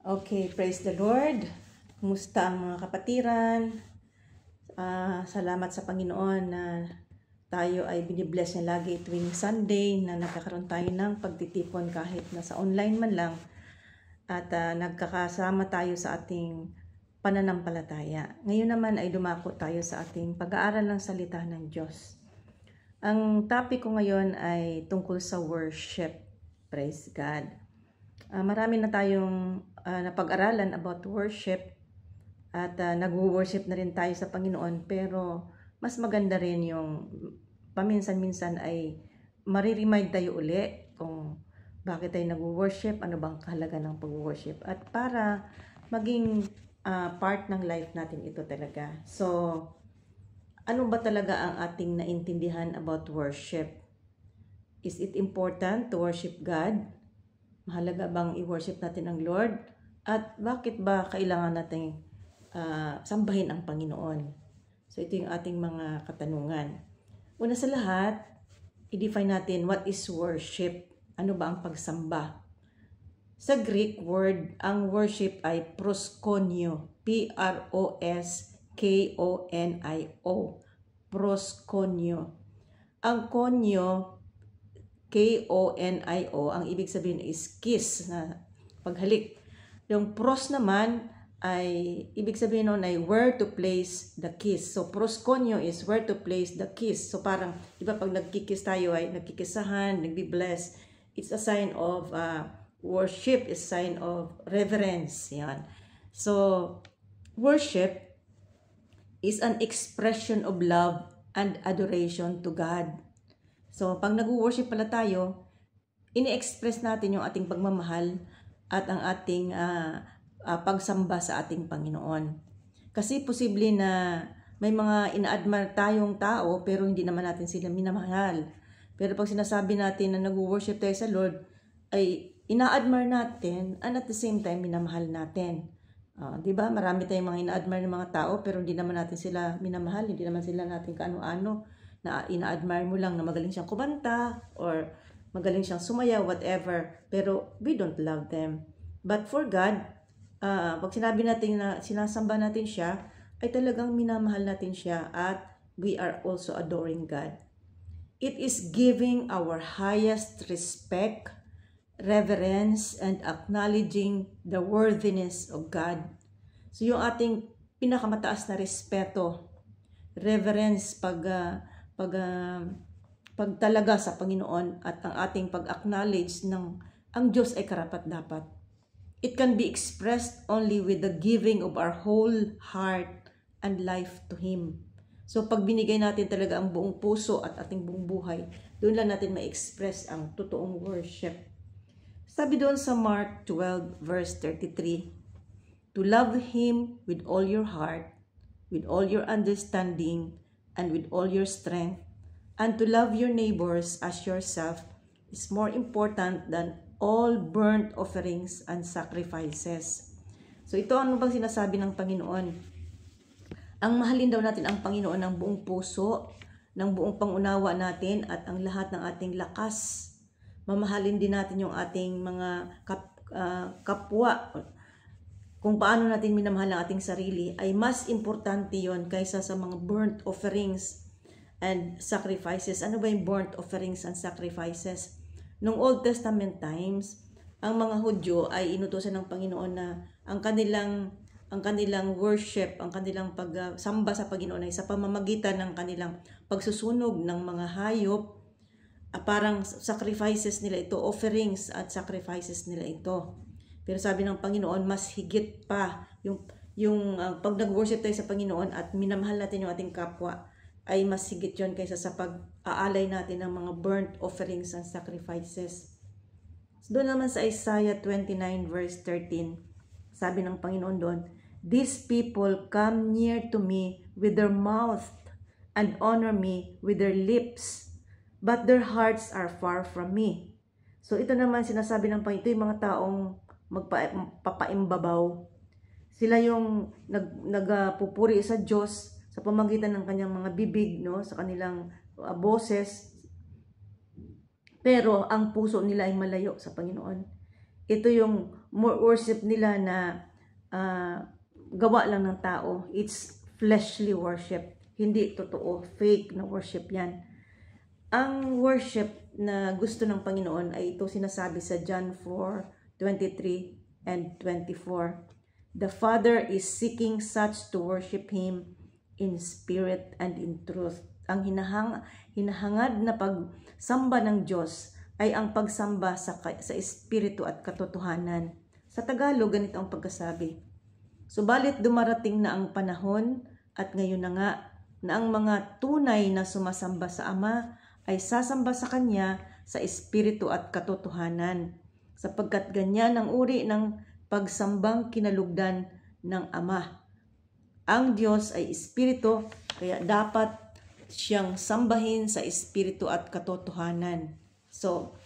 Okay, praise the Lord. Kumusta ang mga kapatiran? Salamat sa Panginoon na tayo ay binibless niya lagi tuwing Sunday na nagkakaroon tayo ng pagtitipon kahit nasa online man lang at nagkakasama tayo sa ating pananampalataya. Ngayon naman ay dumako tayo sa ating pag-aaral ng salita ng Diyos. Ang topic ko ngayon ay tungkol sa worship. Praise God. Marami na tayong napag-aralan about worship at nag-worship na rin tayo sa Panginoon, pero mas maganda rin yung paminsan-minsan ay mariremind tayo uli kung bakit tayo nag-worship, ano bang kahalaga ng pag-worship, at para maging part ng life natin ito talaga. So, ano ba talaga ang ating naintindihan about worship? Is it important to worship God? Mahalaga bang i-worship natin ang Lord? At bakit ba kailangan natin sambahin ang Panginoon? So ito yung ating mga katanungan. Una sa lahat, i-define natin what is worship. Ano ba ang pagsamba? Sa Greek word, ang worship ay proskonio. P-R-O-S-K-O-N-I-O. Proskonio. Ang konyo, K-O-N-I-O, ang ibig sabihin is kiss, na paghalik. Yung pros naman ay, ibig sabihin nun ay where to place the kiss. So proskonyo is where to place the kiss. So parang, iba pag nagkikiss tayo ay nagkikisahan, nagbi-bless. It's a sign of worship, is a sign of reverence. Yan. So, worship is an expression of love and adoration to God. So, pag nag-worship pala tayo, ini-express natin yung ating pagmamahal at ang ating pagsamba sa ating Panginoon. Kasi posible na may mga ina-admire tayong tao pero hindi naman natin sila minamahal. Pero pag sinasabi natin na nag-worship tayo sa Lord, ay ina-admire natin and at the same time minamahal natin. Diba? Marami tayong mga ina-admire ng mga tao pero hindi naman natin sila minamahal, hindi naman sila natin kaano-ano, na ina-admire mo lang na magaling siyang kumanta or magaling siyang sumaya, whatever, pero we don't love them. But for God, pag sinabi natin na sinasamba natin siya, ay talagang minamahal natin siya at we are also adoring God. It is giving our highest respect, reverence, and acknowledging the worthiness of God. So yung ating pinakamataas na respeto, reverence, pagtalaga sa Panginoon at ang ating pag-acknowledge ng ang Diyos ay karapat-dapat. It can be expressed only with the giving of our whole heart and life to Him. So pag binigay natin talaga ang buong puso at ating buong buhay, doon lang natin ma-express ang totoong worship. Sabi doon sa Mark 12 verse 33, to love Him with all your heart, with all your understanding, and with all your strength, and to love your neighbors as yourself is more important than all burnt offerings and sacrifices. So ito, ano bang sinasabi ng Panginoon? Ang mahalin daw natin ang Panginoon ng buong puso, ng buong pangunawa natin at ang lahat ng ating lakas. Mamahalin din natin yung ating mga kapwa. Kung paano natin minamahal ang ating sarili ay mas importante yon kaysa sa mga burnt offerings and sacrifices. Ano ba yung burnt offerings and sacrifices? Noong Old Testament times, ang mga Hudyo ay inutusan ng Panginoon na ang kanilang worship, ang kanilang pagsamba sa Panginoon ay sa pamamagitan ng kanilang pagsusunog ng mga hayop. Parang sacrifices nila ito, offerings at sacrifices nila ito. Pero sabi ng Panginoon, mas higit pa yung pag nag-worship tayo sa Panginoon at minamahal natin yung ating kapwa, ay mas higit yon kaysa sa pag-aalay natin ng mga burnt offerings and sacrifices. So, doon naman sa Isaiah 29 verse 13, sabi ng Panginoon doon, these people come near to me with their mouth and honor me with their lips, but their hearts are far from me. So ito naman sinasabi ng Panginoon, ito yung mga taong magpapaimbabaw. Sila yung nagpupuri sa Diyos sa pamamagitan ng kanyang mga bibig, no, sa kanilang boses. Pero ang puso nila ay malayo sa Panginoon. ito yung worship nila na gawa lang ng tao. It's fleshly worship. Hindi totoo. Fake na worship yan. Ang worship na gusto ng Panginoon ay ito sinasabi sa John 4:23 and 24. The Father is seeking such to worship Him in spirit and in truth. Ang hinahangad na pagsamba ng Diyos ay ang pagsamba sa espiritu at katotohanan. Sa Tagalog, ganito ang pagkasabi. Subalit dumarating na ang panahon at ngayon na nga na ang mga tunay na sumasamba sa Ama ay sasamba sa Kanya sa espiritu at katotohanan, sapagkat ganyan ang uri ng pagsambang kinalugdan ng Ama. Ang Diyos ay espiritu, kaya dapat siyang sambahin sa espiritu at katotohanan. So,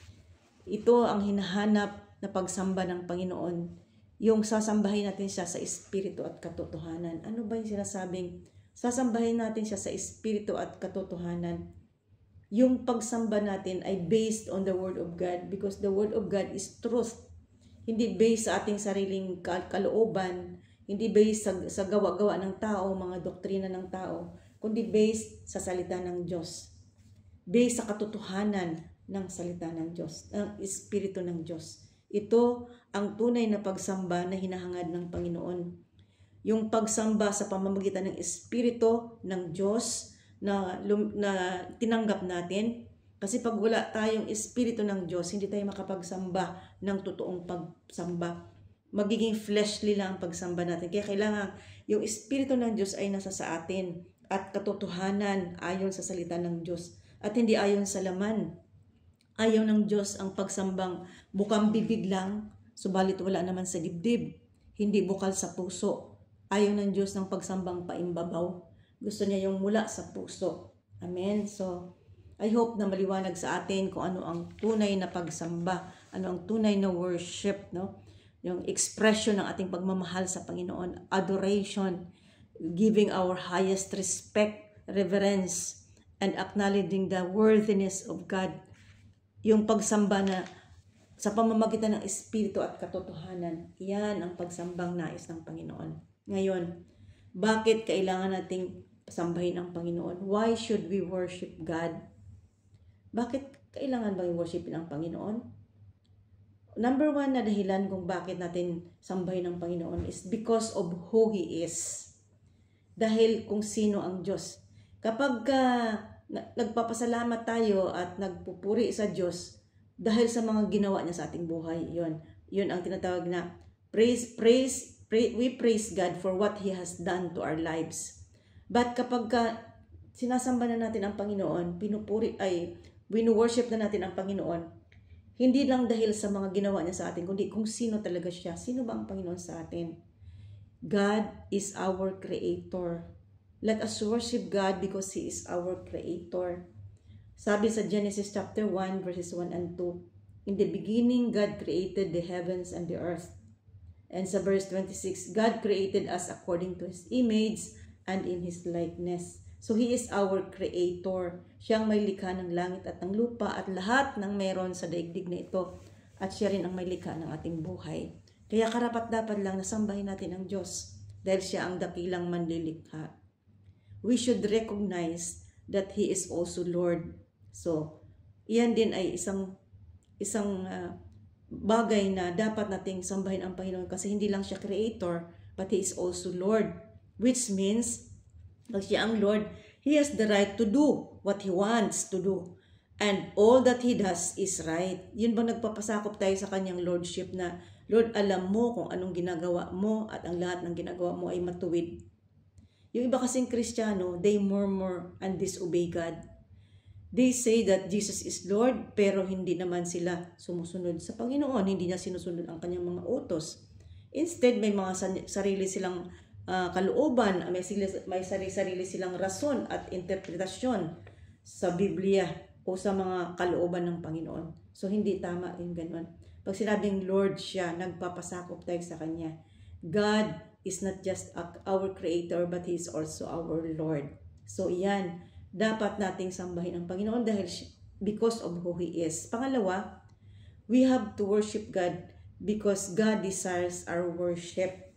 ito ang hinahanap na pagsamba ng Panginoon, yung sasambahin natin siya sa espiritu at katotohanan. Ano ba yung sinasabing sasambahin natin siya sa espiritu at katotohanan? Yung pagsamba natin ay based on the Word of God, because the Word of God is truth. Hindi based sa ating sariling kalooban, hindi based sa gawa-gawa ng tao, mga doktrina ng tao, kundi based sa salita ng Diyos. Based sa katotohanan ng salita ng Diyos, ng espiritu ng Diyos. Ito ang tunay na pagsamba na hinahangad ng Panginoon. Yung pagsamba sa pamamagitan ng espiritu ng Diyos na tinanggap natin. Kasi pag wala tayong espiritu ng Diyos, hindi tayo makapagsamba ng totoong pagsamba. Magiging fleshly lang ang pagsamba natin. Kaya kailangan yung espiritu ng Diyos ay nasa sa atin at katotohanan ayon sa salita ng Diyos at hindi ayon sa laman. Ayaw ng Diyos ang pagsambang bukang bibig lang, subalit wala naman sa dibdib. Hindi bukal sa puso. Ayaw ng Diyos ng pagsambang paimbabaw. Gusto niya yung mula sa puso. Amen? So, I hope na maliwanag sa atin kung ano ang tunay na pagsamba, ano ang tunay na worship, no? Yung expression ng ating pagmamahal sa Panginoon, adoration, giving our highest respect, reverence, and acknowledging the worthiness of God. Yung pagsamba na sa pamamagitan ng espiritu at katotohanan, yan ang pagsambang nais ng Panginoon. Ngayon, bakit kailangan nating sambahin ang Panginoon? Why should we worship God? Bakit kailangan bang worshipin ang Panginoon? Number one na dahilan kung bakit natin sambahin ang Panginoon is because of who He is. Dahil kung sino ang Diyos. Kapag nagpapasalamat tayo at nagpupuri sa Diyos dahil sa mga ginawa niya sa ating buhay, yun ang tinatawag na we praise God for what He has done to our lives. But kapag sinasamba na natin ang Panginoon, wino-worship na natin ang Panginoon, hindi lang dahil sa mga ginawa niya sa atin, kundi kung sino talaga siya. Sino ba ang Panginoon sa atin? God is our Creator. Let us worship God because He is our Creator. Sabi sa Genesis chapter 1 verses 1 and 2, in the beginning God created the heavens and the earth. And sa verse 26, God created us according to His image and in His likeness. So He is our Creator. Siyang may likha ng langit at ng lupa at lahat ng meron sa daigdig na ito. At siya rin ang may likha ng ating buhay. Kaya karapat-dapat lang nasambahin natin ang Diyos dahil siya ang dakilang manlilikha. We should recognize that He is also Lord. So, iyan din ay isang bagay na dapat nating sambahin ang Panginoon kasi hindi lang siya Creator, but He is also Lord. Which means, pag siya ang Lord, He has the right to do what He wants to do. And all that He does is right. Yun bang nagpapasakop tayo sa Kanyang Lordship na, Lord, alam mo kung anong ginagawa mo at ang lahat ng ginagawa mo ay matuwid. Yung iba kasing Kristiyano, they murmur and disobey God. They say that Jesus is Lord, pero hindi naman sila sumusunod sa Panginoon. Hindi niya sinusunod ang Kanyang mga utos. Instead, may mga sarili silang kalooban, may sarili silang rason at interpretasyon sa Biblia o sa mga kalooban ng Panginoon. So, hindi tama yung ganun. Pag sinabing Lord siya, nagpapasakop tayo sa Kanya. God is not just our Creator, but He is also our Lord. So, yan. Dapat nating sambahin ang Panginoon dahil because of who He is. Pangalawa, we have to worship God because God desires our worship.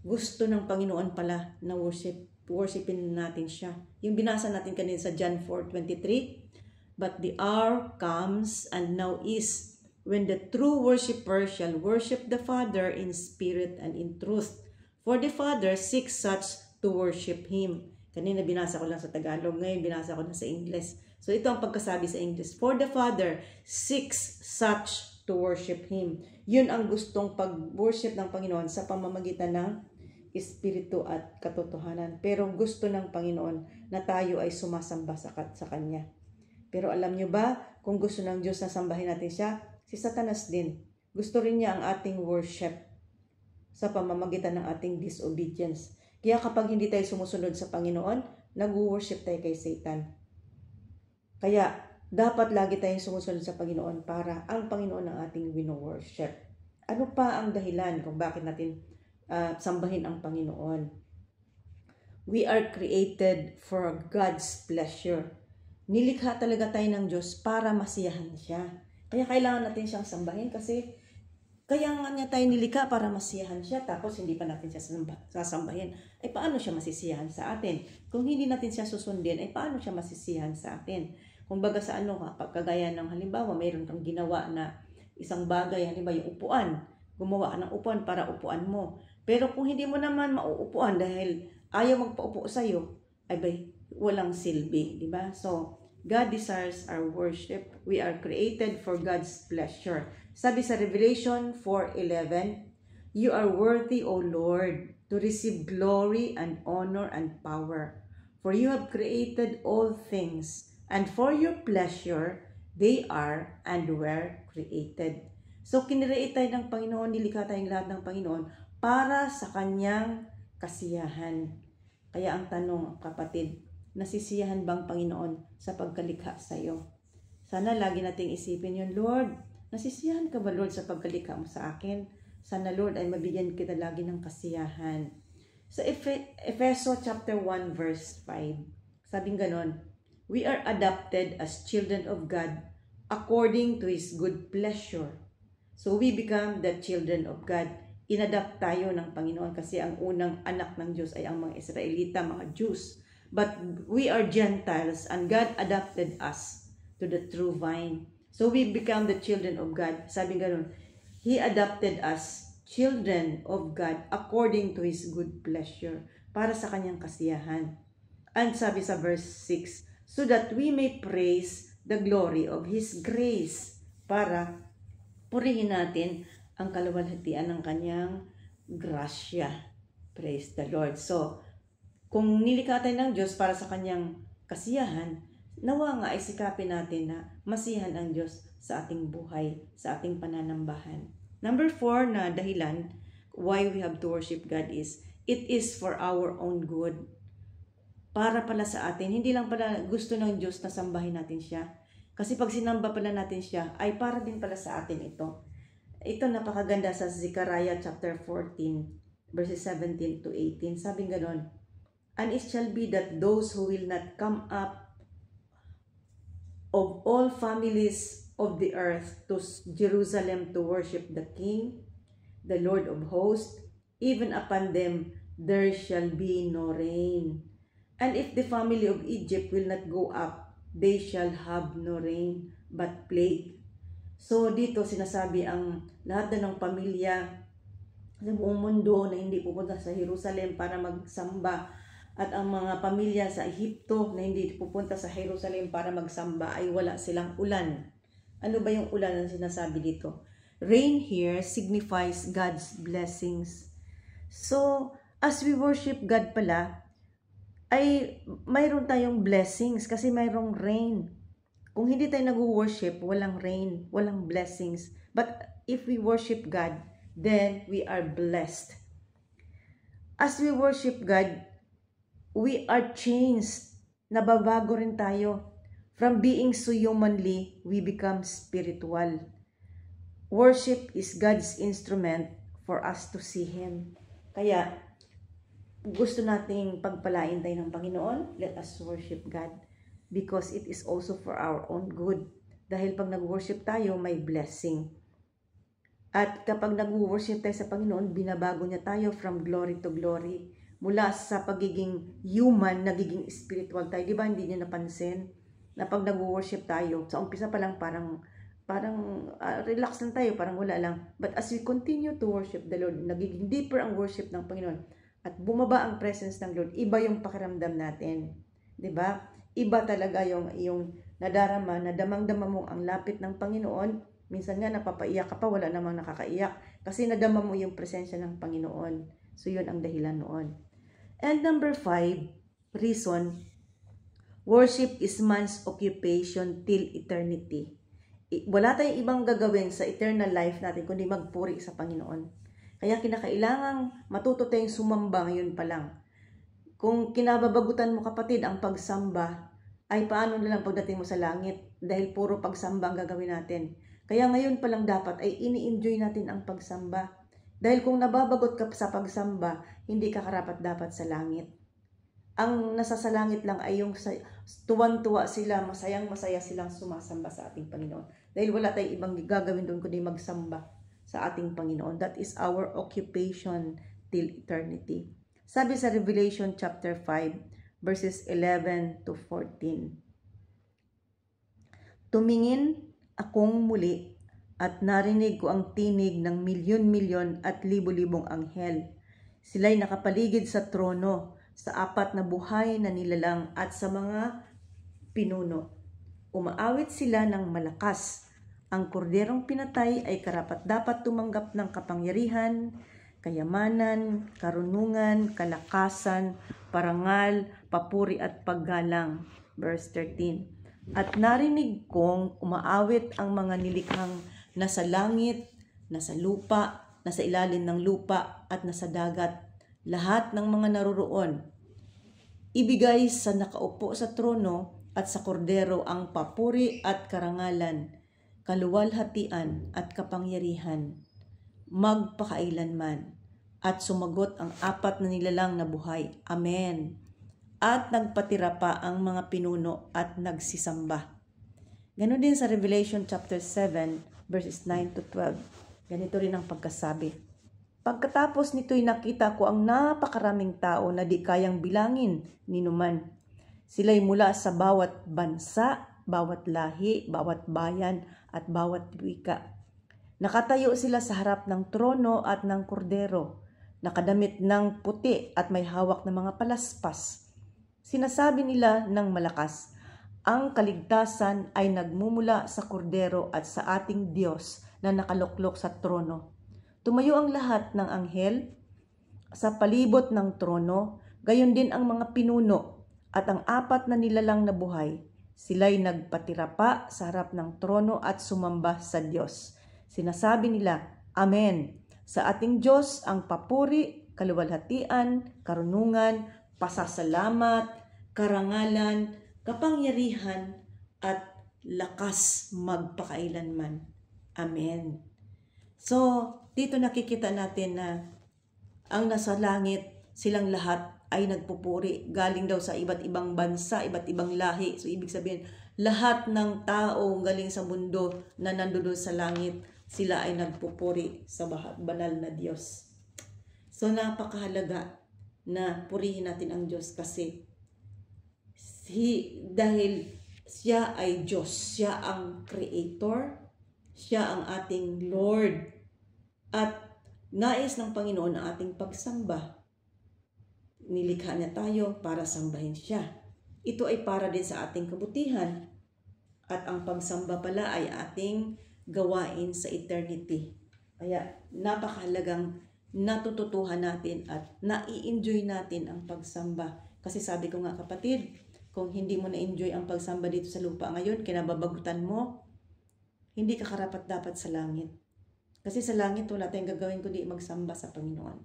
Gusto ng Panginoon pala na worshipin natin siya. Yung binasa natin kanina sa John 4:23, but the hour comes and now is when the true worshipper shall worship the Father in spirit and in truth. For the Father seeks such to worship Him. Kanina binasa ko lang sa Tagalog, ngayon binasa ko na sa English. So ito ang pagkasabi sa English. For the Father seeks such to worship Him. Yun ang gustong pag-worship ng Panginoon sa pamamagitan ng Espiritu at katotohanan. Pero gusto ng Panginoon na tayo ay sumasamba sa Kanya. Pero alam nyo ba, kung gusto ng Diyos na sambahin natin siya, si Satanas din. Gusto rin niya ang ating worship sa pamamagitan ng ating disobedience. Kaya kapag hindi tayo sumusunod sa Panginoon, nag-worship tayo kay Satan. Kaya dapat lagi tayong sumusunod sa Panginoon para ang Panginoon ang ating wino-worship. Ano pa ang dahilan kung bakit natin sambahin ang Panginoon? We are created for God's pleasure. Nilikha talaga tayo ng Diyos para masiyahan siya. Kaya kailangan natin siyang sambahin kasi kaya nga niya tayo nilikha para masiyahan siya, tapos hindi pa natin siya sasambahin. Ay paano siya masisiyahan sa atin? Kung hindi natin siya susundin, ay paano siya masisiyahan sa atin? Kung baga sa kagaya ng halimbawa, mayroon kang ginawa na isang bagay, halimbawa yung upuan, gumawa ka ng upuan para upuan mo. Pero kung hindi mo naman mauupuan dahil ayaw magpaupo sa'yo, ay walang silbi, di ba? So, God desires our worship. We are created for God's pleasure. Sabi sa Revelation 4:11, you are worthy, O Lord, to receive glory and honor and power. For you have created all things, and for your pleasure, they are and were created. So, kinreate tayo ng Panginoon, nilikha tayong lahat ng Panginoon para sa Kanyang kasiyahan. Kaya ang tanong, kapatid, nasisiyahan bang Panginoon sa pagkalikha sa iyo? Sana lagi nating isipin yun, Lord, nasisiyahan ka ba, Lord, sa pagkalikha mo sa akin? Sana, Lord, ay mabigyan kita lagi ng kasiyahan. Sa Efeso chapter 1 verse 5, sabing ganon, we are adopted as children of God according to His good pleasure. So we become the children of God. Inadapt tayo ng Panginoon kasi ang unang anak ng Diyos ay ang mga Israelita, mga Jews. But we are Gentiles and God adopted us to the true vine. So we become the children of God. Sabi ganun, He adopted us, children of God, according to His good pleasure, para sa Kanyang kasiyahan. And sabi sa verse 6, so that we may praise the glory of His grace, para purihin natin ang kaluwalhatian ng Kanyang grasya. Praise the Lord. So, kung nilikha tayo ng Diyos para sa Kanyang kasiyahan, nawa nga ay sikapin natin na masiyahan ang Diyos sa ating buhay, sa ating pananambahan. Number 4 na dahilan why we have to worship God is, it is for our own good. Para pala sa atin, hindi lang pala gusto ng Diyos na sambahin natin siya. Kasi pag sinamba pala natin siya, ay para din pala sa atin ito. Ito napakaganda sa Zechariah chapter 14, verses 17 to 18. Sabing ganon, and it shall be that those who will not come up of all families of the earth to Jerusalem to worship the King, the Lord of hosts, even upon them there shall be no rain. And if the family of Egypt will not go up, they shall have no rain, but plague. So dito sinasabi ang lahat na ng pamilya sa buong mundo na hindi pupunta sa Jerusalem para magsamba, at ang mga pamilya sa Ehipto na hindi pupunta sa Jerusalem para magsamba ay wala silang ulan. Ano ba yung ulan na sinasabi dito? Rain here signifies God's blessings. So, as we worship God pala, ay mayroon tayong blessings kasi mayroong rain. Kung hindi tayo nag-worship, walang rain, walang blessings. But if we worship God, then we are blessed. As we worship God, we are changed. Nababago rin tayo. From being so humanly, we become spiritual. Worship is God's instrument for us to see Him. Kaya, gusto nating pagpalain tayo ng Panginoon, let us worship God. Because it is also for our own good. Dahil pag nag-worship tayo, may blessing. At kapag nag-worship tayo sa Panginoon, binabago niya tayo from glory to glory. Mula sa pagiging human, nagiging spiritual tayo. Di ba hindi niyo napansin na pag nag-worship tayo, sa umpisa pa lang parang relax lang tayo, parang wala lang. But as we continue to worship the Lord, nagiging deeper ang worship ng Panginoon at bumaba ang presence ng Lord, iba yung pakiramdam natin. 'Di ba? Iba talaga yung nadarama, nadamang-dama mo ang lapit ng Panginoon. Minsan nga napapaiyak ka pa, wala namang nakakaiyak kasi nadama mo yung presensya ng Panginoon. So yun ang dahilan noon. And number 5, reason, worship is man's occupation till eternity. Wala tayong ibang gagawin sa eternal life natin kundi magpuri sa Panginoon. Kaya kinakailangang matuto tayong sumamba ngayon pa lang. Kung kinababagutan mo kapatid ang pagsamba, ay paano na lang pagdating mo sa langit? Dahil puro pagsamba ang gagawin natin. Kaya ngayon pa lang dapat ay ini-enjoy natin ang pagsamba. Dahil kung nababagot ka sa pagsamba, hindi ka karapat-dapat sa langit. Ang nasa sa langit lang ay yung tuwan-tuwa sila, masayang-masaya silang sumasamba sa ating Panginoon. Dahil wala tayong ibang gagawin doon kundi magsamba sa ating Panginoon. That is our occupation till eternity. Sabi sa Revelation chapter 5, verses 11 to 14. Tumingin akong muli at narinig ko ang tinig ng milyon-milyon at libo-libong anghel. Sila'y nakapaligid sa trono, sa 4 na buhay na nilalang at sa mga pinuno. Umaawit sila ng malakas. Ang korderong pinatay ay karapat-dapat tumanggap ng kapangyarihan, kayamanan, karunungan, kalakasan, parangal, papuri at paggalang. Verse 13. At narinig kong umaawit ang mga nilikhang nasa langit, nasa lupa, nasa ilalim ng lupa at nasa dagat, lahat ng mga naroroon. Ibigay sa nakaupo sa trono at sa kordero ang papuri at karangalan, kaluwalhatian at kapangyarihan, magpakailanman. At sumagot ang 4 na nilalang na buhay. Amen. At nagpatira pa ang mga pinuno at nagsisamba. Ganon din sa Revelation chapter 7, verses 9 to 12. Ganito rin ang pagkasabi. Pagkatapos nito'y nakita ko ang napakaraming tao na di kayang bilangin ni numan. Sila'y mula sa bawat bansa, bawat lahi, bawat bayan at bawat wika. Nakatayo sila sa harap ng trono at ng kordero, nakadamit ng puti at may hawak na mga palaspas. Sinasabi nila ng malakas, ang kaligtasan ay nagmumula sa kordero at sa ating Diyos na nakaluklok sa trono. Tumayo ang lahat ng anghel sa palibot ng trono, gayon din ang mga pinuno at ang 4 na nilalang na buhay. Sila'y nagpatira pa sa harap ng trono at sumamba sa Diyos. Sinasabi nila, Amen. Sa ating Diyos ang papuri, kaluwalhatian, karunungan, pasasalamat, karangalan, kapangyarihan, at lakas magpakailanman. Amen. So, dito nakikita natin na ang nasa langit, silang lahat ay nagpupuri. Galing daw sa iba't ibang bansa, iba't ibang lahi. So, ibig sabihin, lahat ng tao galing sa mundo na nandoon sa langit, sila ay nagpupuri sa banal na Diyos. So, napakahalaga na purihin natin ang Diyos kasi dahil siya ay Diyos, siya ang Creator, siya ang ating Lord, at nais ng Panginoon ang ating pagsamba. Nilikha niya tayo para sambahin siya. Ito ay para din sa ating kabutihan, at ang pagsamba pala ay ating gawain sa eternity. Kaya napakahalagang natututuhan natin at nai-enjoy natin ang pagsamba. Kasi sabi ko nga kapatid, kung hindi mo na-enjoy ang pagsamba dito sa lupa ngayon, kinababagutan mo, hindi ka karapat-dapat sa langit. Kasi sa langit, wala tayong gagawin kundi magsamba sa Panginoon.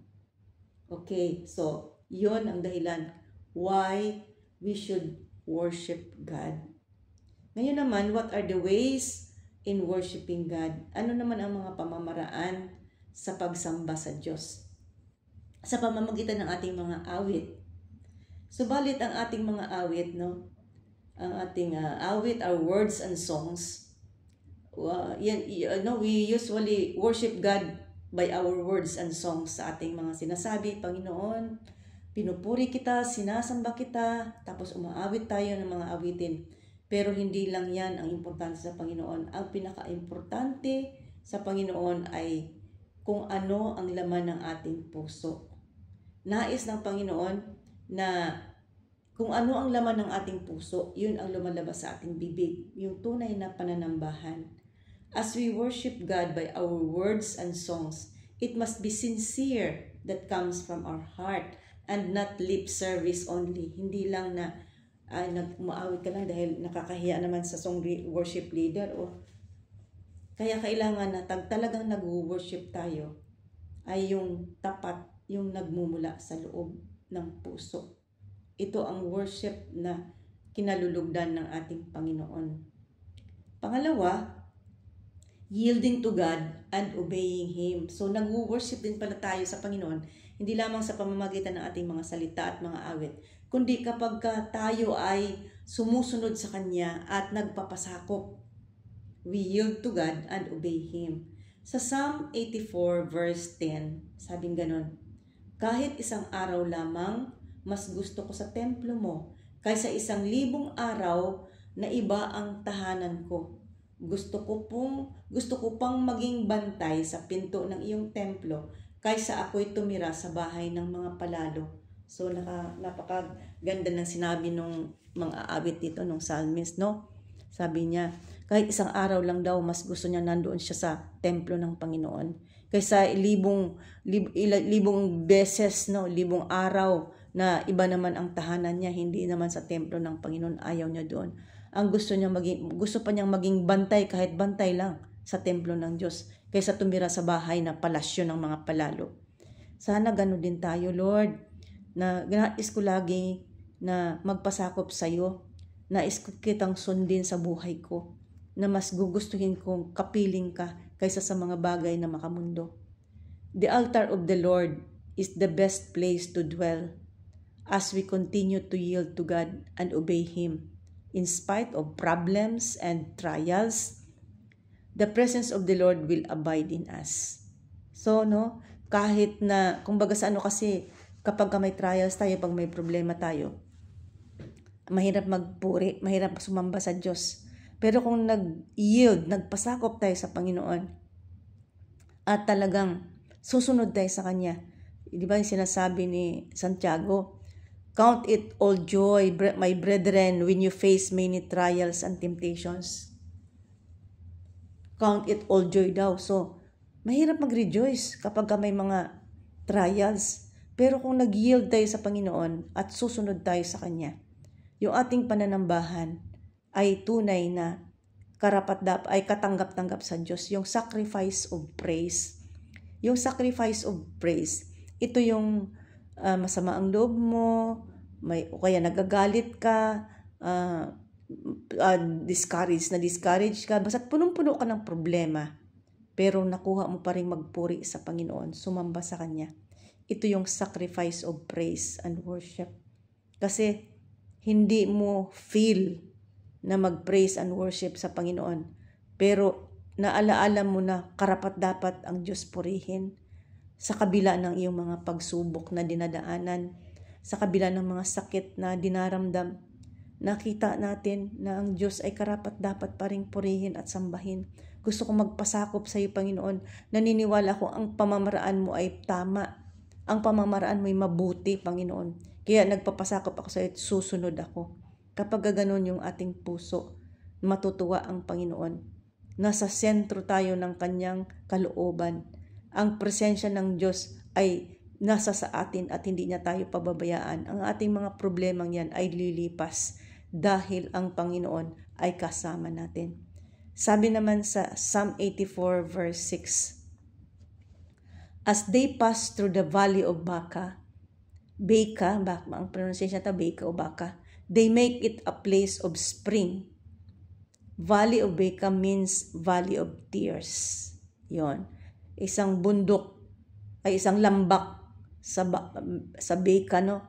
Okay, so, yun ang dahilan why we should worship God. Ngayon naman, what are the ways in worshiping God? Ano naman ang mga pamamaraan sa pagsamba sa Diyos? Sa pamamagitan ng ating mga awit. Subalit ang ating mga awit, no? Ang ating awit, our words and songs, we usually worship God by our words and songs sa ating mga sinasabi. Panginoon, pinupuri kita, sinasamba kita, tapos umaawit tayo ng mga awitin. Pero hindi lang yan ang importante sa Panginoon. Ang pinaka-importante sa Panginoon ay kung ano ang laman ng ating puso. Nais ng Panginoon na kung ano ang laman ng ating puso, yun ang lumalabas sa ating bibig, yung tunay na pananambahan. As we worship God by our words and songs, it must be sincere that comes from our heart and not lip service only. Hindi lang na umaawit ka lang dahil nakakahiya naman sa song worship leader. Kaya kailangan na talagang nag-worship tayo ay yung tapat, yung nagmumula sa loob ng puso. Ito ang worship na kinalulugdan ng ating Panginoon. Pangalawa, yielding to God and obeying Him. So, nag-worship din pala tayo sa Panginoon, hindi lamang sa pamamagitan ng ating mga salita at mga awit, kundi kapag tayo ay sumusunod sa Kanya at nagpapasakop. We yield to God and obey Him. Sa Psalm 84 verse 10, sabing ganon, kahit isang araw lamang, mas gusto ko sa templo mo, kaysa 1,000 araw na iba ang tahanan ko. Gusto ko pang maging bantay sa pinto ng iyong templo, kaysa ako'y tumira sa bahay ng mga palalo. So, napakaganda ng sinabi nung mga awit dito, nung psalmist, no? Sabi niya, kahit isang araw lang daw, mas gusto niya nandoon siya sa templo ng Panginoon. Kaysa libong beses, no? 1,000 araw na iba naman ang tahanan niya, hindi naman sa templo ng Panginoon, ayaw niya doon. Ang gusto pa niyang maging bantay, kahit bantay lang, sa templo ng Diyos, kaysa tumira sa bahay na palasyo ng mga palalo. Sana gano'n din tayo, Lord, na nais ko lagi na magpasakop sa iyo, nais ko kitang sundin sa buhay ko, na mas gugustuhin kong kapiling ka kaysa sa mga bagay na makamundo. The altar of the Lord is the best place to dwell as we continue to yield to God and obey Him. In spite of problems and trials, the presence of the Lord will abide in us. So, no, kahit na, kumbaga sa kasi, kapag may trials tayo, pag may problema tayo, mahirap magpuri, mahirap sumamba sa Diyos. Pero kung nag-yield, nagpasakop tayo sa Panginoon, at talagang susunod tayo sa Kanya, di ba yung sinasabi ni Santiago, count it all joy, my brethren, when you face many trials and temptations. Count it all joy daw. So, mahirap mag-rejoice kapag may mga trials. Pero kung nag-yield tayo sa Panginoon at susunod tayo sa Kanya, yung ating pananambahan ay tunay na karapat-dapat, ay katanggap-tanggap sa Diyos. Yung sacrifice of praise. Yung sacrifice of praise, ito yung masama ang loob mo, o kaya nagagalit ka, discourage ka, basta't punong-puno ka ng problema, pero nakuha mo pa rin magpuri sa Panginoon, sumamba sa Kanya. Ito yung sacrifice of praise and worship. Kasi hindi mo feel na mag-praise and worship sa Panginoon, pero naalaala mo na karapat-dapat ang Diyos purihin sa kabila ng iyong mga pagsubok na dinadaanan, sa kabila ng mga sakit na dinaramdam. Nakita natin na ang Diyos ay karapat-dapat pa ring purihin at sambahin. Gusto kong magpasakop sa iyo, Panginoon. Naniniwala ko ang pamamaraan mo ay tama. Ang pamamaraan mo ay mabuti, Panginoon. Kaya nagpapasakop ako sa iyo at susunod ako. Kapag ganoon yung ating puso, matutuwa ang Panginoon. Nasa sentro tayo ng Kanyang kalooban. Ang presensya ng Diyos ay nasa sa atin at hindi niya tayo pababayaan. Ang ating mga problemang yan ay lilipas dahil ang Panginoon ay kasama natin. Sabi naman sa Psalm 84 verse 6, as they pass through the valley of Baca, ang pronunciation ito, Baca o Baca, they make it a place of spring. Valley of Baca means valley of tears. Yon. Isang bundok, ay isang lambak sa Baca, no?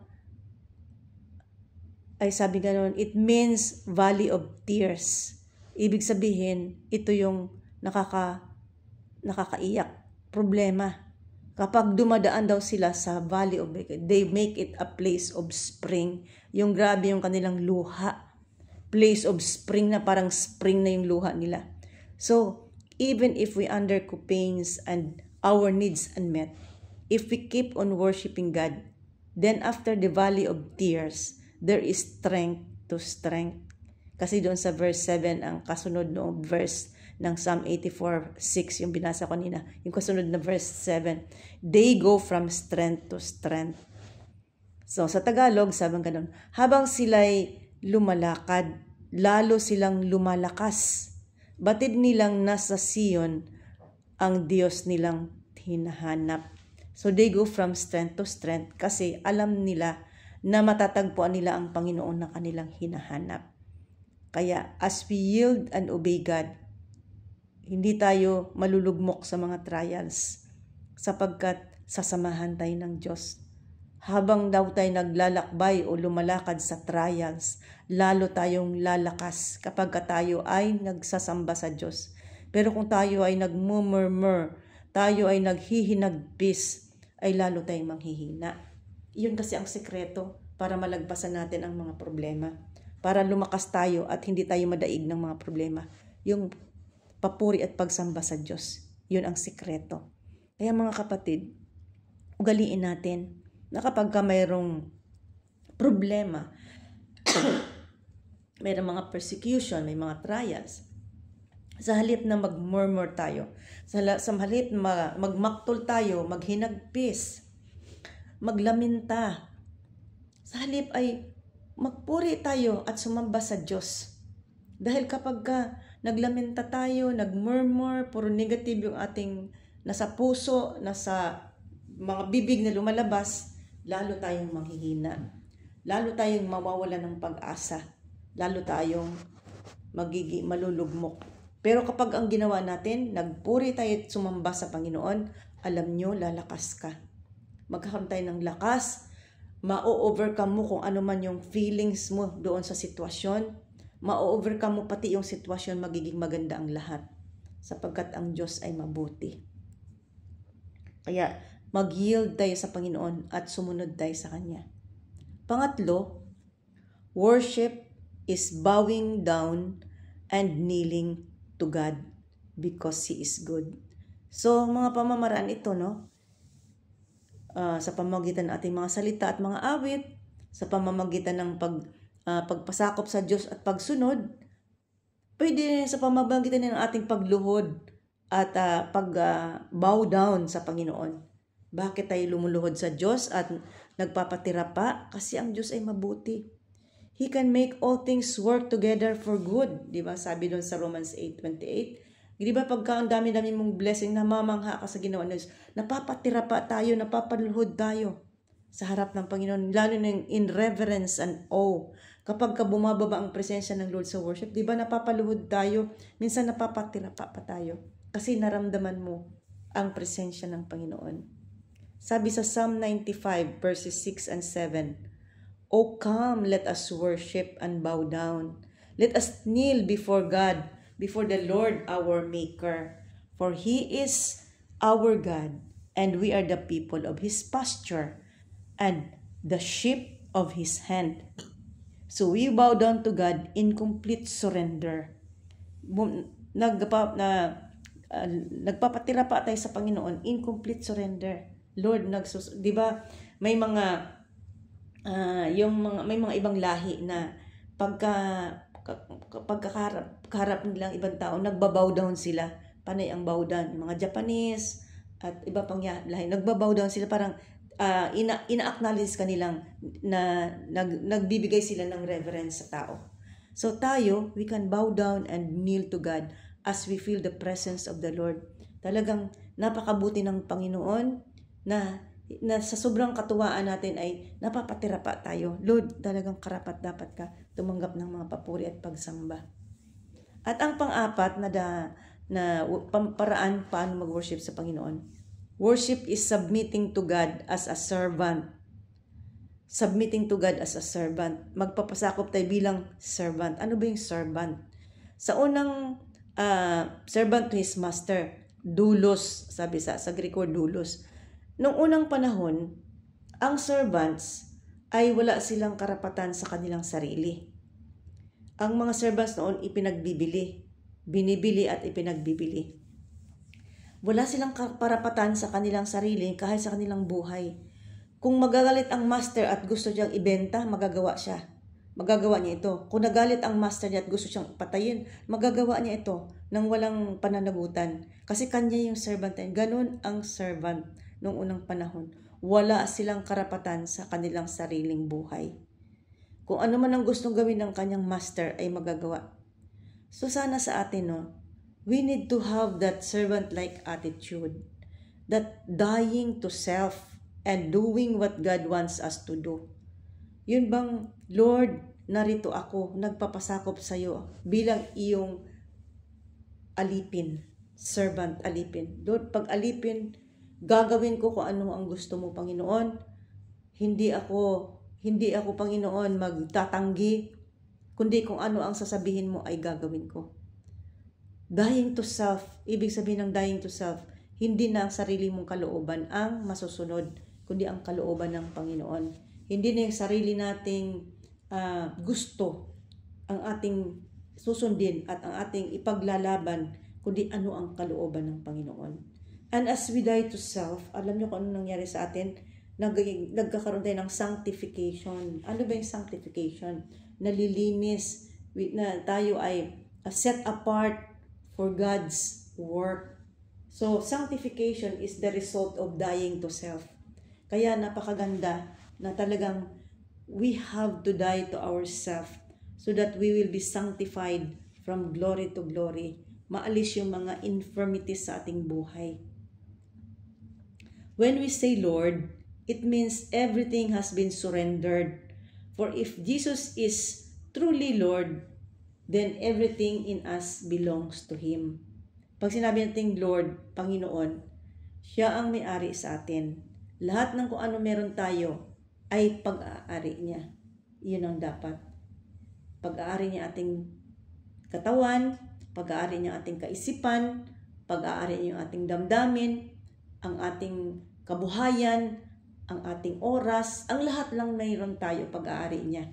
Ay sabi ganoon, it means valley of tears. Ibig sabihin, ito yung nakakaiyak, problema. Kapag dumadaan daw sila sa Valley of Baca, they make it a place of spring. Yung grabe yung kanilang luha. Place of spring na parang spring na yung luha nila. So, even if we undergo pains and our needs unmet, if we keep on worshiping God, then after the valley of tears, there is strength to strength. Kasi doon sa verse 7, ang kasunod no verse ng Psalm 84:6, yung binasa ko kanina, yung kasunod na verse 7, they go from strength to strength. So, sa Tagalog, sabang ganun, habang sila'y lumalakad, lalo silang lumalakas. Batid nilang nasa Sion ang Diyos nilang hinahanap. So, they go from strength to strength kasi alam nila na matatagpuan nila ang Panginoon na kanilang hinahanap. Kaya, as we yield and obey God, hindi tayo malulugmok sa mga trials sapagkat sasamahan tayo ng Diyos. Habang daw tayo naglalakbay o lumalakad sa trials, lalo tayong lalakas kapag tayo ay nagsasamba sa Diyos. Pero kung tayo ay nagmumurmur, tayo ay naghihinagpis, ay lalo tayong manghihina. Iyon kasi ang sekreto para malagpasan natin ang mga problema. Para lumakas tayo at hindi tayo madaig ng mga problema. Yung papuri at pagsamba sa Diyos. Yun ang sikreto. Kaya mga kapatid, ugaliin natin na kapag ka mayroong problema, mayroong mga persecution, may mga trials, sa halip na magmurmur tayo, sa halip na magmaktol tayo, maghinagpis, maglaminta, sa halip ay magpuri tayo at sumamba sa Diyos. Dahil kapag ka naglamenta tayo, nagmurmur, puro negative yung ating nasa puso, nasa mga bibig na lumalabas, lalo tayong manghihina. Lalo tayong mawawala ng pag-asa. Lalo tayong malulugmok. Pero kapag ang ginawa natin, nagpuri tayo at sumamba sa Panginoon, alam nyo, lalakas ka. Magkakaroon tayo ng lakas, ma-overcome mo kung ano man yung feelings mo doon sa sitwasyon, ma-overcome mo pati yung sitwasyon, magiging maganda ang lahat sapagkat ang Diyos ay mabuti. Kaya mag-yield tayo sa Panginoon at sumunod tayo sa Kanya. Pangatlo, worship is bowing down and kneeling to God because He is good. So mga pamamaraan ito, no? Sa pamamagitan ng ating mga salita at mga awit, sa pamamagitan ng pagpasakop sa Diyos at pagsunod, pwede sa pamamagitan ng ating pagluhod at bow down sa Panginoon. Bakit tayo lumuluhod sa Diyos at nagpapatira pa? Kasi ang Diyos ay mabuti. He can make all things work together for good. Diba? Sabi doon sa Romans 8:28. Diba pagka ang dami-dami mong blessing, namamangha ka sa ginawa ng Diyos, napapatira pa tayo, napapaluhod tayo sa harap ng Panginoon, lalo na in reverence and awe. Kapag ka bumababa ang presensya ng Lord sa worship, di ba napapaluhod tayo, minsan napapatira pa tayo, kasi naramdaman mo ang presensya ng Panginoon. Sabi sa Psalm 95 verses 6 and 7, "O come, let us worship and bow down. Let us kneel before God, before the Lord our Maker. For He is our God, and we are the people of His pasture, and the sheep of His hand." So we bow down to God in complete surrender. Nagpapatira pa tayo sa Panginoon in complete surrender. Lord, di ba may mga may mga ibang lahi na pagkaharap nilang ibang tao, nagbabow down sila. Panay ang bow down? Yung mga Japanese at iba pang lahi, nagbabow down sila, parang ina-acknowledge kanilang na nagbibigay sila ng reverence sa tao. So tayo, we can bow down and kneel to God as we feel the presence of the Lord. Talagang napakabuti ng Panginoon na sa sobrang katuwaan natin ay napapatira pa tayo. Lord, talagang karapat dapat ka tumanggap ng mga papuri at pagsamba. At ang pang-apat na paraan paano mag-worship sa Panginoon. Worship is submitting to God as a servant. Submitting to God as a servant. Magpapasakop tayo bilang servant. Ano ba yung servant? Sa unang servant to his master, doulos, sabi sa Greek word doulos. Noong unang panahon, ang servants ay wala silang karapatan sa kanilang sarili. Ang mga servants noon ipinagbibili, binibili at ipinagbibili. Wala silang karapatan sa kanilang sarili kahit sa kanilang buhay. Kung magagalit ang master at gusto niyang ibenta, magagawa siya. Magagawa niya ito. Kung nagalit ang master niya at gusto siyang patayin, magagawa niya ito nang walang pananagutan. Kasi kanya yung servant. Ganon ang servant noong unang panahon. Wala silang karapatan sa kanilang sariling buhay. Kung ano man ang gustong gawin ng kanyang master ay magagawa. So sana sa atin, no, we need to have that servant-like attitude. That dying to self and doing what God wants us to do. Yun bang, Lord, narito ako, nagpapasakop sa iyo bilang iyong alipin, servant alipin. Lord, pag alipin, gagawin ko kung ano ang gusto mo, Panginoon. Hindi ako, Panginoon, magtatanggi, kundi kung ano ang sasabihin mo ay gagawin ko. Dying to self, ibig sabihin ng dying to self, hindi na ang sarili mong kalooban ang masusunod, kundi ang kalooban ng Panginoon. Hindi na yung sarili nating gusto ang ating susundin at ang ating ipaglalaban, kundi ano ang kalooban ng Panginoon. And as we die to self, alam niyo kung ano nangyari sa atin? Nagkakaroon tayo ng sanctification. Ano ba yung sanctification? Nalilinis, na tayo ay set apart for God's work. So, sanctification is the result of dying to self. Kaya napakaganda na talagang we have to die to ourselves so that we will be sanctified from glory to glory. Maalis yung mga infirmities sa ating buhay. When we say Lord, it means everything has been surrendered. For if Jesus is truly Lord, then everything in us belongs to Him. Pag sinabi natin Lord, Panginoon, Siya ang may-ari sa atin. Lahat ng kung ano meron tayo ay pag-aari niya. Iyon ang dapat. Pag-aari niya ating katawan, pag-aari niya ating kaisipan, pag-aari niya ating damdamin, ang ating kabuhayan, ang ating oras, ang lahat lang mayroon tayo pag-aari niya.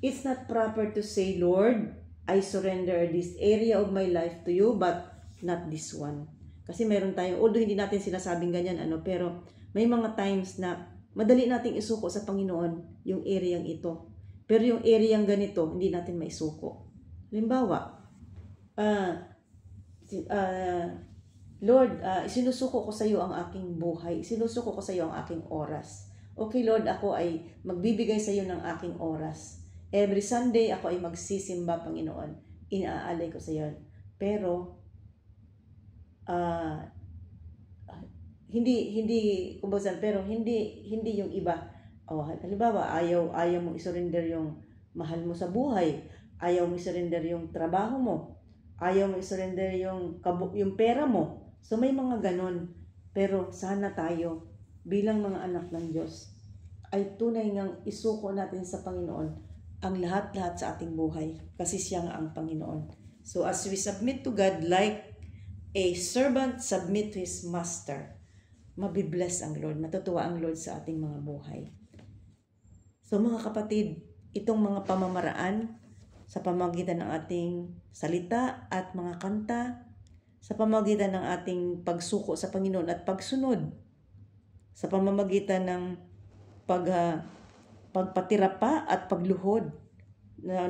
It's not proper to say, Lord, I surrender this area of my life to you, but not this one. Kasi meron tayong, although hindi natin sinasabing ganyan, pero may mga times na madali nating isuko sa Panginoon yung areang ito. Pero yung areang ganito, hindi natin maisuko. Halimbawa, Lord, isinusuko ko sa iyo ang aking buhay. Isinusuko ko sa iyo ang aking oras. Okay, Lord, ako ay magbibigay sa iyo ng aking oras. Every Sunday, ako ay magsisimba, Panginoon. Inaalay ko sa iyo. Pero, hindi yung iba. Halimbawa, ayaw mong isurrender yung mahal mo sa buhay. Ayaw mong isurrender yung trabaho mo. Ayaw mong isurrender yung pera mo. So may mga ganon. Pero sana tayo, bilang mga anak ng Diyos, ay tunay ngang isuko natin sa Panginoon ang lahat-lahat sa ating buhay. Kasi siya nga ang Panginoon. So as we submit to God like a servant submit to his master, mabibless ang Lord, matutuwa ang Lord sa ating mga buhay. So mga kapatid, itong mga pamamaraan sa pamamagitan ng ating salita at mga kanta, sa pamamagitan ng ating pagsuko sa Panginoon at pagsunod, sa pamamagitan ng pagpatira pa at pagluhod na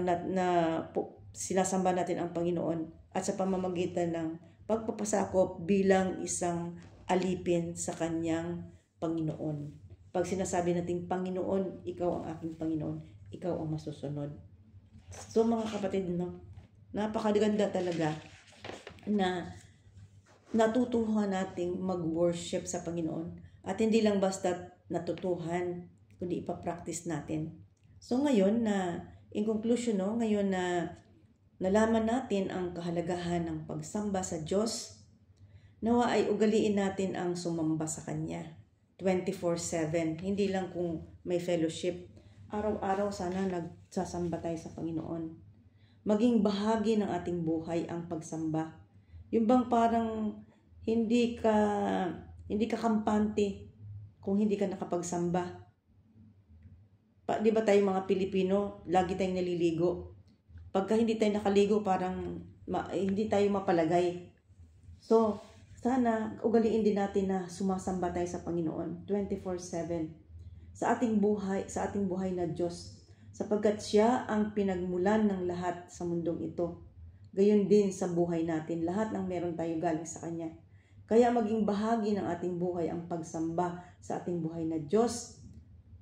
sinasamba natin ang Panginoon, at sa pamamagitan ng pagpapasakop bilang isang alipin sa kanyang Panginoon. Pag sinasabi natin, Panginoon, ikaw ang aking Panginoon, ikaw ang masusunod. So mga kapatid, napakaganda talaga na natutuhan nating mag-worship sa Panginoon. At hindi lang basta natutuhan, kundi ipapractice natin. So ngayon in conclusion, ngayon na nalaman natin ang kahalagahan ng pagsamba sa Diyos, nawa ay ugaliin natin ang sumamba sa Kanya 24/7. Hindi lang kung may fellowship. Araw-araw sana nagsasamba tayo sa Panginoon. maging bahagi ng ating buhay ang pagsamba. Yung bang parang hindi ka kampante kung hindi ka nakapagsamba. Di ba tayo mga Pilipino, lagi tayong naliligo. Pagka hindi tayo nakaligo, parang hindi tayo mapalagay. So, sana ugaliin din natin na sumasamba tayo sa Panginoon 24/7 sa ating buhay na Diyos, sapagkat siya ang pinagmulan ng lahat sa mundong ito. Gayon din sa buhay natin, lahat ng meron tayo galing sa Kanya. Kaya maging bahagi ng ating buhay ang pagsamba sa ating buhay na Diyos,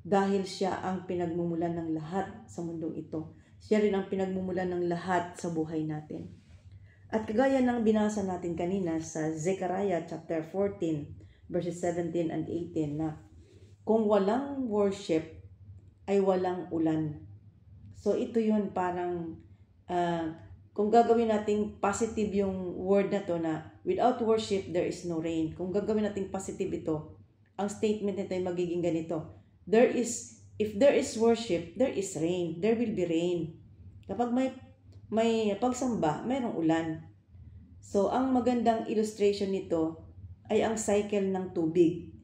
dahil siya ang pinagmumulan ng lahat sa mundong ito. Siya rin ang pinagmumulan ng lahat sa buhay natin. At kagaya ng binasa natin kanina sa Zechariah chapter 14 verses 17 and 18 na kung walang worship ay walang ulan. So ito yun, parang kung gagawin nating positive yung word na to na without worship there is no rain. Kung gagawin nating positive ito, ang statement nito ay magiging ganito. If there is worship, there is rain. There will be rain. Kapag may pagsamba, mayroong ulan. So, ang magandang illustration nito ay ang cycle ng tubig.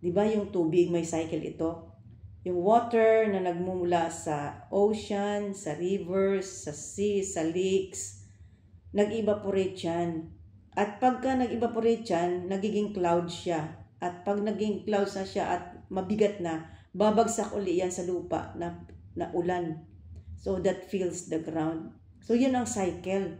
Di ba yung tubig, may cycle ito? Yung water na nagmumula sa ocean, sa rivers, sa sea, sa lakes, nag-evaporate yan. At pagka nag-evaporate yan, nagiging cloud siya. At pag naging cloud na siya at mabigat na, babagsak uli yan sa lupa na ulan. So that fills the ground. So yun ang cycle.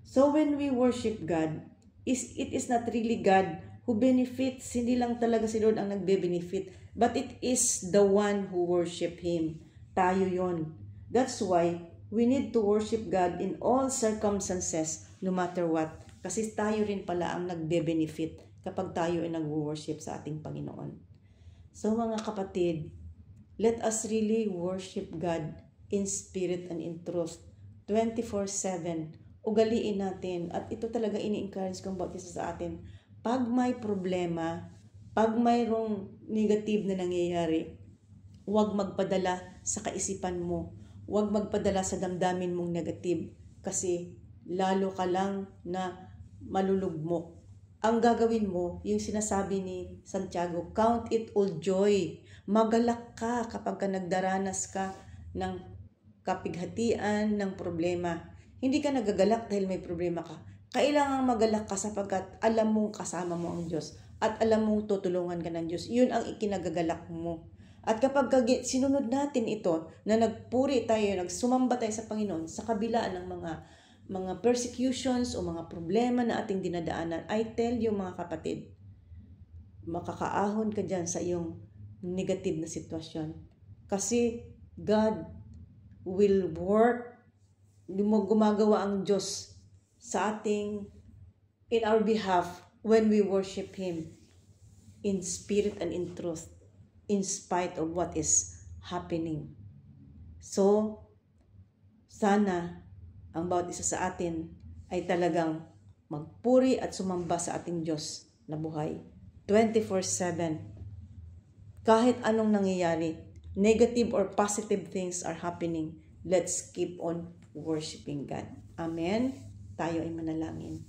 So when we worship God, it is not really God who benefits. Hindi lang talaga si Lord ang nagbe-benefit. But it is the one who worship Him. Tayo yon. That's why we need to worship God in all circumstances, no matter what. Kasi tayo rin pala ang nagbe-benefit kapag tayo ay nag-worship sa ating Panginoon. So mga kapatid, let us really worship God in spirit and in truth 24/7. Ugaliin natin, at ito talaga ini-encourage kong bawat isa sa atin. Pag may problema, pag mayroong negative na nangyayari, huwag magpadala sa kaisipan mo. Huwag magpadala sa damdamin mong negative kasi lalo ka lang na malulugmok. Ang gagawin mo, yung sinasabi ni Santiago, count it all joy. Magalak ka kapag ka nagdaranas ka ng kapighatian, ng problema. Hindi ka nagagalak dahil may problema ka. Kailangan magalak ka sapagkat alam mong kasama mo ang Diyos at alam mong tutulungan ka ng Diyos. Yun ang ikinagagalak mo. At kapag sinunod natin ito, na nagpuri tayo, nagsumamba tayo sa Panginoon, sa kabila ng mga persecutions o mga problema na ating dinadaanan, I tell you mga kapatid, makakaahon ka dyan sa iyong negative na sitwasyon. Kasi God will work, gumagawa ang Diyos sa ating, in our behalf, when we worship Him in spirit and in truth, in spite of what is happening. So, sana ang bawat isa sa atin ay talagang magpuri at sumamba sa ating Diyos na buhay 24/7. Kahit anong nangyayari, negative or positive things are happening, let's keep on worshiping God. Amen? Tayo ay manalangin.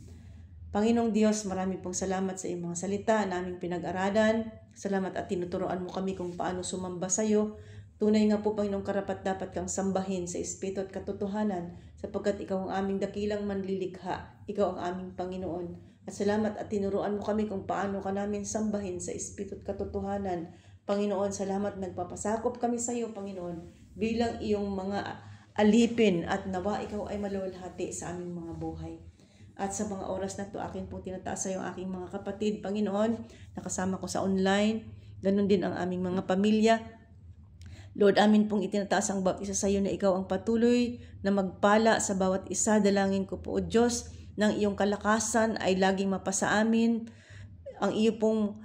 Panginoong Diyos, marami pong salamat sa iyong mga salita na aming pinag-aralan. Salamat at tinuturoan mo kami kung paano sumamba sa iyo. Tunay nga po, Panginoong, karapat-dapat kang sambahin sa espiritu at katotohanan sapagkat ikaw ang aming dakilang manlilikha. Ikaw ang aming Panginoon. At salamat at tinuruan mo kami kung paano ka namin sambahin sa espiritu at katotohanan. Panginoon, salamat, nagpapasakop kami sa iyo, Panginoon, bilang iyong mga alipin at nawa ikaw ay maluwalhati sa aming mga buhay. At sa mga oras na ito, akin po tinataas sa iyo ang aking mga kapatid, Panginoon, nakasama ko sa online, ganun din ang aming mga pamilya. Lord, amin pong itinataas ang bawat isa sa iyo na ikaw ang patuloy na magpala sa bawat isa. Dalangin ko po, O Diyos, ng iyong kalakasan ay laging mapasa amin. Ang iyo pong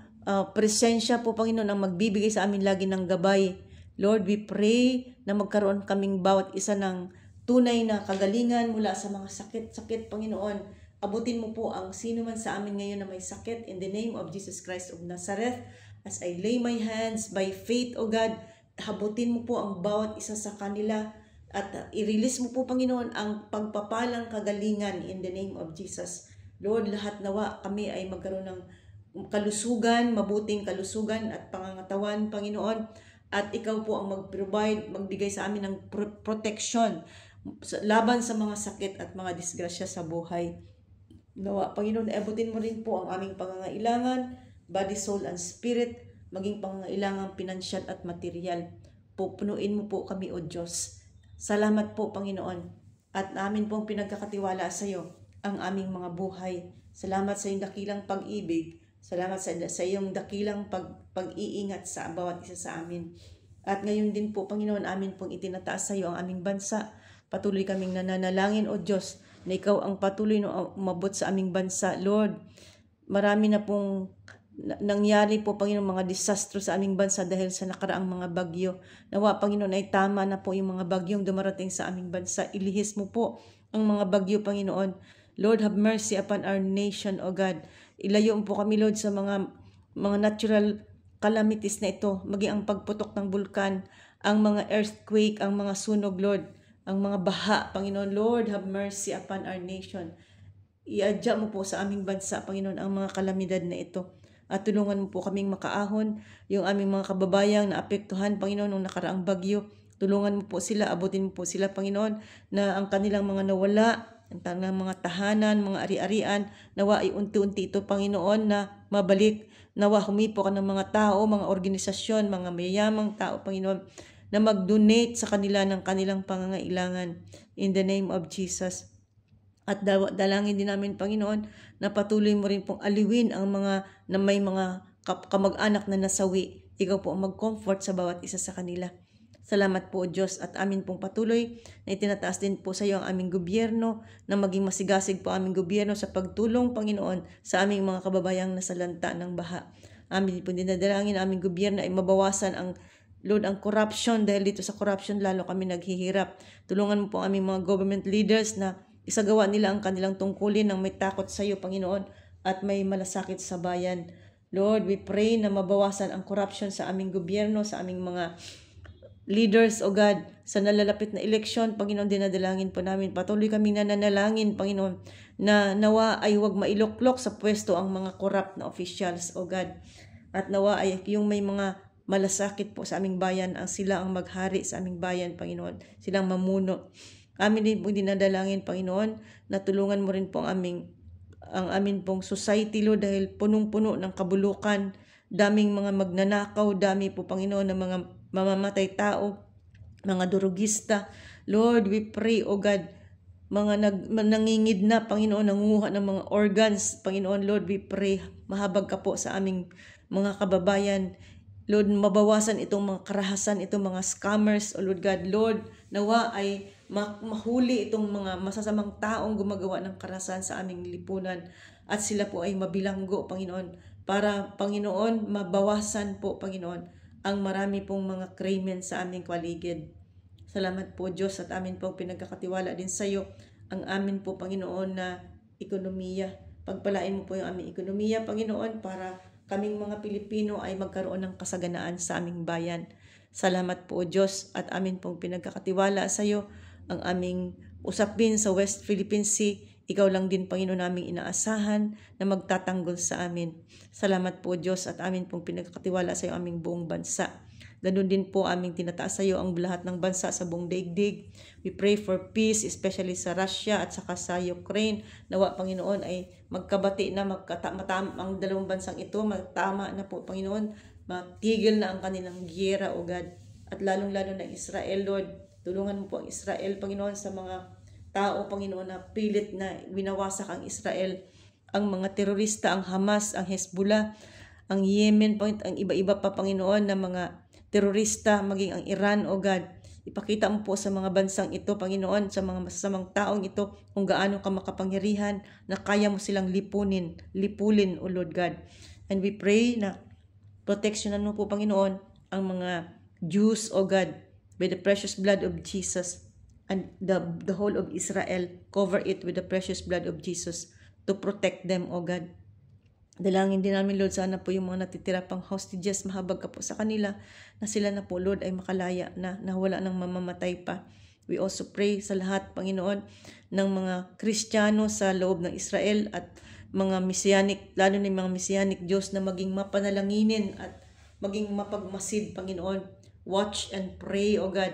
presensya po, Panginoon, ang magbibigay sa amin lagi ng gabay. Lord, we pray na magkaroon kaming bawat isa ng tunay na kagalingan mula sa mga sakit-sakit, Panginoon. Abutin mo po ang sino man sa amin ngayon na may sakit in the name of Jesus Christ of Nazareth. As I lay my hands by faith, O God, habutin mo po ang bawat isa sa kanila At i-release mo po, Panginoon, ang pagpapalang kagalingan in the name of Jesus. Lord, lahat nawa kami ay magkaroon ng kalusugan, mabuting kalusugan at pangangatawan, Panginoon. At ikaw po ang mag-provide, magbigay sa amin ng protection laban sa mga sakit at mga disgrasya sa buhay. Nawa, Panginoon, abutin mo rin po ang aming pangangailangan, body, soul, and spirit, maging pangangailangan pinansyal at material. Pupunuin mo po kami, O Diyos. Salamat po, Panginoon. At namin pong pinagkakatiwala sa iyo ang aming mga buhay. Salamat sa iyong dakilang pag-ibig. Salamat sa iyong dakilang pag-iingat sa bawat isa sa amin. At ngayon din po, Panginoon, amin pong itinataas sa iyo ang aming bansa. Patuloy kaming nananalangin, O Diyos, na ikaw ang patuloy na umabot sa aming bansa. Lord, marami na pong nangyari po, Panginoon, mga disastro sa aming bansa dahil sa nakaraang mga bagyo. Nawa, Panginoon, ay tama na po yung mga bagyong dumarating sa aming bansa. Ilihis mo po ang mga bagyo, Panginoon. Lord, have mercy upon our nation, O God. Ilayo mo po kami, Lord, sa mga natural calamities na ito, maging ang pagputok ng bulkan, ang mga earthquake, ang mga sunog, Lord, ang mga baha, Panginoon. Lord, have mercy upon our nation. Iadya mo po sa aming bansa, Panginoon, ang mga kalamidad na ito. At tulungan mo po kaming makaahon yung aming mga kababayang naapektuhan, Panginoon, ng nakaraang bagyo. Tulungan mo po sila, abutin mo po sila, Panginoon, na ang kanilang mga nawala, ang kanilang mga tahanan, mga ari-arian, nawa ay unti-unti ito, Panginoon, na mabalik. Nawa humipo ka ng mga tao, mga organisasyon, mga mayamang tao, Panginoon, na mag-donate sa kanila ng kanilang pangangailangan. In the name of Jesus. At dalangin din namin, Panginoon, na patuloy mo rin pong aliwin ang mga na may mga kamag-anak na nasawi. Ikaw po ang mag-comfort sa bawat isa sa kanila. Salamat po, Diyos, at amin pong patuloy na itinataas din po sa iyo ang aming gobyerno, na maging masigasig po aming gobyerno sa pagtulong, Panginoon, sa aming mga kababayang nasalanta ng baha. Amin po dinadalangin na aming gobyerno ay mabawasan ang Lord, ang corruption, dahil dito sa corruption lalo kami naghihirap. Tulungan mo po ang aming mga government leaders na isagawa nila ang kanilang tungkulin ng may takot sa iyo, Panginoon, at may malasakit sa bayan. Lord, we pray na mabawasan ang corruption sa aming gobyerno, sa aming mga leaders, O God, sa nalalapit na eleksyon, Panginoon, dinadalangin po namin. Patuloy kaming nananalangin, Panginoon, na nawa ay huwag mailoklok sa pwesto ang mga corrupt na officials, O God. At nawa ay yung may mga malasakit po sa aming bayan, ang sila ang maghari sa aming bayan, Panginoon. Silang mamuno. Amin din po dinadalangin, Panginoon, na tulungan mo rin po ang amin pong society, Lord, dahil punong-puno ng kabulukan, daming mga magnanakaw, dami po, Panginoon, ng mga mamamatay tao, mga durugista. Lord, we pray, O God, mga nangingid na, Panginoon, nangunguha ng mga organs, Panginoon, Lord, we pray, mahabag ka po sa aming mga kababayan. Lord, mabawasan itong mga karahasan, itong mga scammers, O Lord God. Lord, nawa ay mahuli itong mga masasamang taong gumagawa ng karahasan sa aming lipunan, at sila po ay mabilanggo, Panginoon, para, Panginoon, mabawasan po, Panginoon, ang marami pong mga krimen sa aming paligid. Salamat po, Diyos, at amin po pinagkakatiwala din sa iyo ang amin po, Panginoon, na ekonomiya. Pagpalain mo po yung aming ekonomiya, Panginoon, para kaming mga Pilipino ay magkaroon ng kasaganaan sa aming bayan. Salamat po, Diyos, at amin pong pinagkakatiwala sa iyo ang aming usapin sa West Philippine Sea. Ikaw lang din, Panginoon, naming inaasahan na magtatanggol sa amin. Salamat po, Diyos, at amin pong pinagkakatiwala sa iyo aming buong bansa. Ganun din po aming tinataas sa iyo ang lahat ng bansa sa buong daigdig. We pray for peace, especially sa Russia at saka sa Ukraine. Nawa, Panginoon, ay magkabati na ang dalawang bansang ito. Magtama na po, Panginoon. Matigil na ang kanilang giyera, O God. At lalong-lalo na Israel, Lord. Tulungan mo po ang Israel, Panginoon, sa mga tao, Panginoon, na pilit na winawasak ang Israel. Ang mga terorista, ang Hamas, ang Hezbollah, ang Yemen, ang iba-iba pa, Panginoon, na mga terorista, maging ang Iran, O God. Ipakita mo po sa mga bansang ito, Panginoon, sa mga masasamang taong ito, kung gaano ka makapangyarihan na kaya mo silang lipulin, O Lord God. And we pray na proteksyonan mo po, Panginoon, ang mga Jews, O God, by the precious blood of Jesus, and the whole of Israel, cover it with the precious blood of Jesus to protect them, O God. Dalangin din namin, Lord, sana po yung mga natitira pang hostages, mahabag ka po sa kanila, na sila na po, Lord, ay makalaya na wala ng mamamatay pa. We also pray sa lahat, Panginoon, ng mga Kristiyano sa loob ng Israel at mga Messianic, lalo na yung mga Messianic Diyos na maging mapanalanginin at maging mapagmasid, Panginoon. Watch and pray, O God.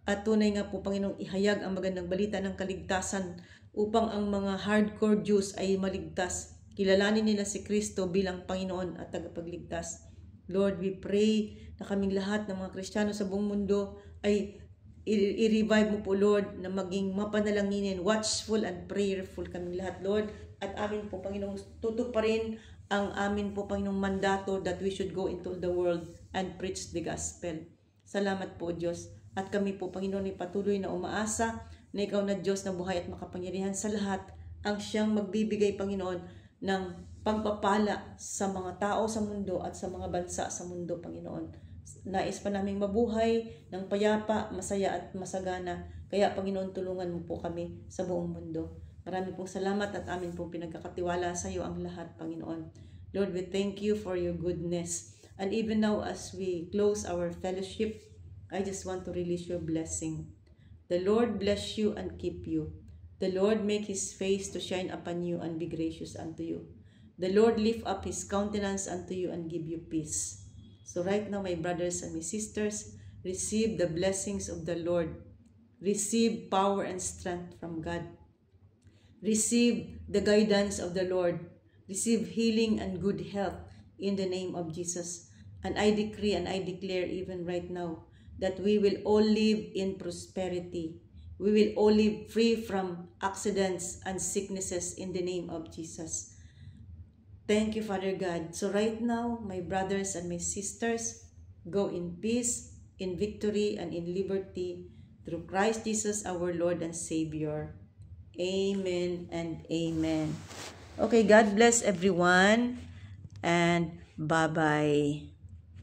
At tunay nga po, Panginoon, ihayag ang magandang balita ng kaligtasan upang ang mga hardcore Jews ay maligtas. Kilalanin nila si Kristo bilang Panginoon at tagapagligtas. Lord, we pray na kaming lahat ng mga Kristiyano sa buong mundo ay i-revive mo po, Lord, na maging mapanalanginin, watchful and prayerful kaming lahat, Lord. At amin po, Panginoong, tutuparin ang amin po, Panginoong, mandato that we should go into the world and preach the gospel. Salamat po, Diyos. At kami po, Panginoon, ay patuloy na umaasa na ikaw na Diyos na buhay at makapangyarihan sa lahat, ang siyang magbibigay, Panginoon, ng pagpapala sa mga tao sa mundo at sa mga bansa sa mundo, Panginoon. Nais pa naming mabuhay ng payapa, masaya at masagana. Kaya, Panginoon, tulungan mo po kami sa buong mundo. Marami pong salamat at amin pong pinagkakatiwala sa iyo ang lahat, Panginoon. Lord, we thank you for your goodness. And even now, as we close our fellowship, I just want to release your blessing. The Lord bless you and keep you. The Lord make his face to shine upon you and be gracious unto you. The Lord lift up his countenance unto you and give you peace. So right now, my brothers and my sisters, receive the blessings of the Lord. Receive power and strength from God. Receive the guidance of the Lord. Receive healing and good health in the name of Jesus. And I decree and I declare even right now that we will all live in prosperity. We will all live free from accidents and sicknesses in the name of Jesus. Thank you, Father God. So right now, my brothers and my sisters, go in peace, in victory, and in liberty through Christ Jesus, our Lord and Savior. Amen and amen. Okay, God bless everyone and bye-bye.